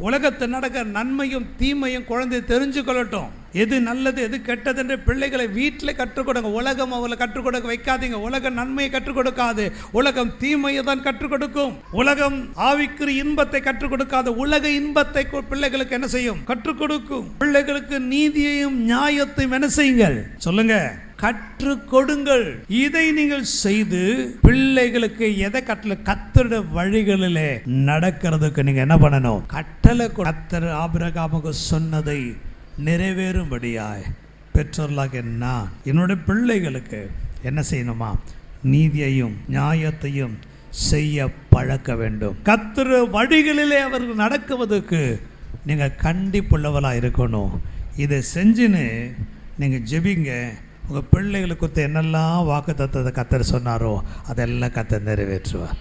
உலகத்தில் நடக்கிற நன்மையும் தீமையும் குழந்தை தெரிஞ்சு கொள்ளட்டும். எது நல்லது எது கெட்டது என்று பிள்ளைகளை வீட்டில் கற்றுக் கொடுங்க. உலகம் அவளை கற்றுக் கொடுக்க வைக்காதீங்க. உலகம் நன்மையை கற்றுக் கொடுக்காது, உலகம் தீமையை தான் கற்றுக் கொடுக்கும். உலகம் ஆவிக்குரிய இன்பத்தை கற்றுக் கொடுக்காது, உலக இன்பத்தை பிள்ளைகளுக்கு என்ன செய்யும்? கற்றுக் கொடுக்கும். பிள்ளைகளுக்கு நீதியையும் நியாயத்தையும் என்ன செய்யுங்கள்? சொல்லுங்க, கற்றுக் கொடுங்கள். இதை நீங்கள் செய்து பிள்ளைகளுக்கு எதை கத்தருடைய வழிகளிலே நடக்கிறதுக்கு நீங்க என்ன பண்ணணும்? கட்டளை. கர்த்தர் ஆபிரகாமுக்கு சொன்னதை நிறைவேறும்படியாய் பெற்றோர்களாக நான் என்னுடைய பிள்ளைகளுக்கு என்ன செய்யணுமா? நீதியையும் நியாயத்தையும் செய்ய பழக்க வேண்டும். கர்த்தர் வழிகளிலே அவர்கள் நடக்குவதற்கு நீங்கள் கண்டிப்புள்ளவளாக இருக்கணும். இதை செஞ்சுன்னு நீங்கள் ஜெபிங்க. உங்கள் பிள்ளைகளுக்கு என்னெல்லாம் வாக்குத்தத்தத்தை கர்த்தர் சொன்னாரோ அதெல்லாம் கர்த்தர் நிறைவேற்றுவார்.